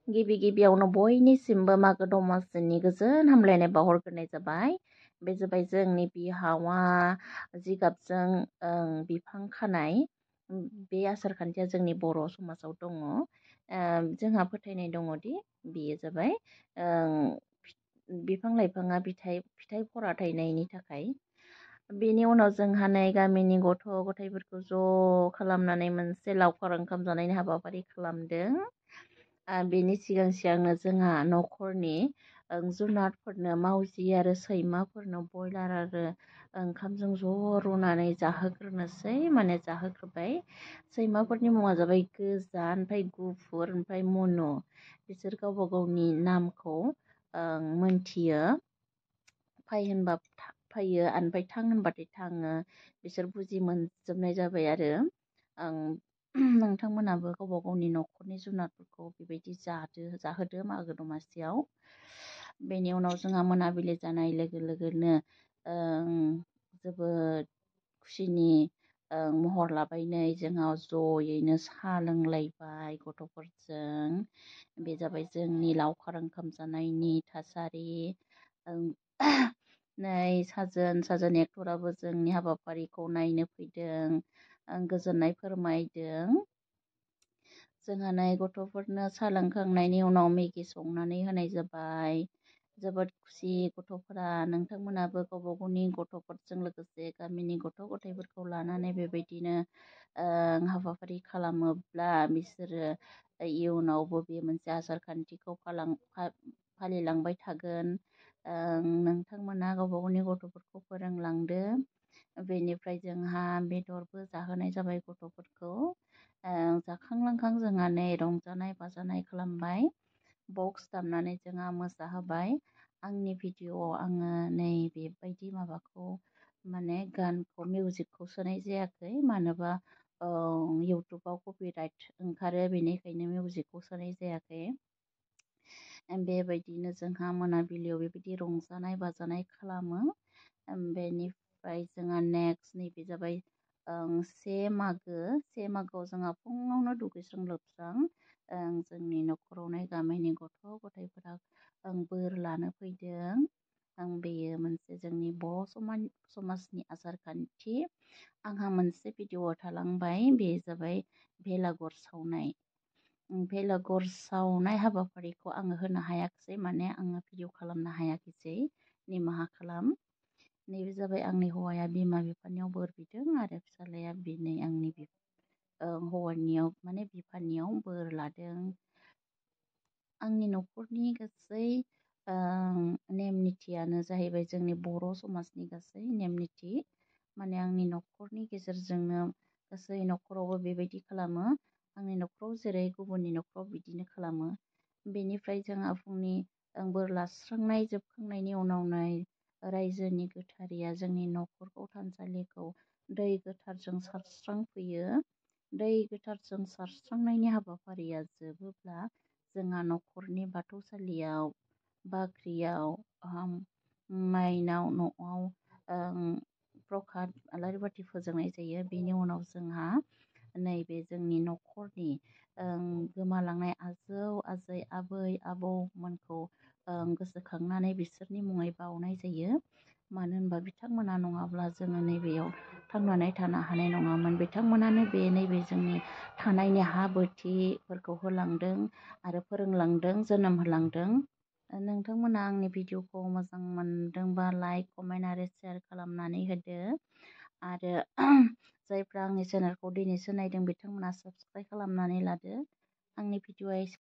गिबियावनो बयनिसिमबो मागो दमासिनि गोजोन हामलायनाय बावहरग्रोनाय जाबाय। बे जाबाय जोंनि बिहावा जिगाबजों बिफां खानाय। बे आसार खान्थिया जोंनि बर' समाजाव दङ। जोंहा फोथायनाय दङदि बेयो जाबाय बिफां लाइफाङा फिथाइ फरा थायनायनि थाखाय। बेनि उनाव जोंहा नै गामिनि गथ' गथायफोरखौ ज' खालामनानै मोनसे लावखार ओंखाम जानायनि हाबाफारि खालामदों। बेनि सिगांनो जोंहा न'खरनि जुनारफोरनो मावजि आरो सैमाफोरनो बयलार आरो ओंखामजों ज' रुनानै जाहोग्रोबाय। सैमाफोरनि मुङा जाबाय गोजा, ओमफ्राय गुफुर, ओमफ्राय मुनु। बिसोर गावबा गावनि नामखौ मोनथियो। फै होनबा फैयो, ओमफ्राय थां होनबाथाय थाङो। बिसोर बुजि मोनजोबनाय जाबाय आरो नोंथांमोनाबो गावबा गावनि न'खरनि जुनारफोरखौ बेबायदि जाहोदो मागो दमासियाव। बेनि उनाव जोंहा मोनाबिलि जानाय लोगो लोगोनो जोबोद खुसिनि महर लाबाय। नै जोंहा ज'यैनो साहा लोंलायबाय गथ'फोरजों। बे जाबाय जोंनि लावखार ओंखाम जानायनि थासारि। नै साजोन एक्टराबो जोंनि हाबाफारिखौ नायनो फैदों, गोजोननाय फोरमायदों। जोंहा नै गथ'फोरनो साहा लोंखांनायनि उनाव मेगि संनानै होनाय जाबाय। जोबोद खुसि गथ'फोरा। नोंथांमोनाबो गावबा गावनि गथ'फोरजों लोगोसे गामिनि गथ' गथायफोरखौ लानानै बेबायदिनो हाबाफारि खालामोब्ला बिसोरो इयुनावबो बे मोनसे आसार खान्थिखौ फालिलांबाय थागोन। नोंथांमोना गावबा गावनि गथ'फोरखौ फोरोंलांदो। बेनिफ्राय जोंहा बेदरबो जाहोनाय जाबाय गथ'फोरखौ। जाखां लोंखां जोंहा नै रंजानाय बाजानाय खालामबाय। बक्स दामनानै जोंहा मोसाहोबाय। आंनि भिडिअ'आव आङो नै बेबायदि माबाखौ गानखौ मिउजिकखौ सोनाय जायाखै, मानोबा इउटुबाव कपिराइट ओंखारो, बेनिखायनो मिउजिकखौ सोनाय जायाखै। बेबायदिनो जोंहा मोनाबिलियाव बेबायदि रंजानाय बाजानाय खालामो। बेनिफ्राय जोंहा नेक्स्ट नैबे जाबाय से मागोआव जोंहा फुङावनो दुगैस्रां लोबस्रां जोंनि न'खरावनो गामिनि गथ' गथायफोरा बोर लानो फैदों। बेयो मोनसे जोंनि बर' समाजनि आसार खान्थि। आंहा मोनसे भिडिअ थालांबाय, बे जाबाय भेलाघर सावनाय। भेलाघर सावनाय हाबाफारिखौ आङो होनो हायाखिसै, माने आङो भिडिअ खालामनो हायाखिसै, निमाहा खालाम। नैबे जाबाय आंनि हौवाया बिमा बिफानियाव बोर बिदों आरो फिसाज्लाया बिनै आंनि हौवानियाव बिफानियाव बोर लादों। आंनि न'खरनि गासै नेम निथियानो जाहैबाय जोंनि बर' समाजनि गासै नेम निथि। आंनि न'खरनि गेजेरजोंनो गासै न'खरावबो बेबायदि खालामो। आंनि न'खराव जेरै गुबुननि न'खराव बिदिनो खालामो। बेनिफ्राय जोंहा फुंनि बोर लास्रांनाय जोबखांनायनि उनावनो रायजोनि गोथारिया जोंनि न'खरखौ थानसालिखौ दै गोथारजों सारस्रांफैयो। दै गोथारजों सारस्रांनायनि हाबाफारिया जोबोब्ला जोंहा न'खरनि बाथौसालियाव, बाख्रियाव, माइनाव न'आव प्रखाद आलारि बाथि फोजोंनाय जायो। बेनि उनाव जोंहा नैबे जोंनि न'खरनि गोमालांनाय आजौ आजै आबै आबौमोनखौ गोसोखांनानै बिसोरनि मुङै बावनाय जायो। मानो होनबा बिथांमोना नङाब्ला जोङो नैबेयाव थांनानै थानो हानाय नङामोन। बिथांमोनानो नैबे जोंनि थानायनि हा बोथिफोरखौ होलांदों आरो फोरोंलांदों, जोनोम होलांदों। नोंथांमोना आंनि भिडिअखौ मोजां मोनदोंबा लाइक, कमेन्ट आरो शेयार खालामनानै होदो। आरो जायफ्रा आंनि चेनेलखौ दिनैसो नायदों बिथांमोना साबस्क्राइब खालामनानै लादो। आंनि भिडिअआ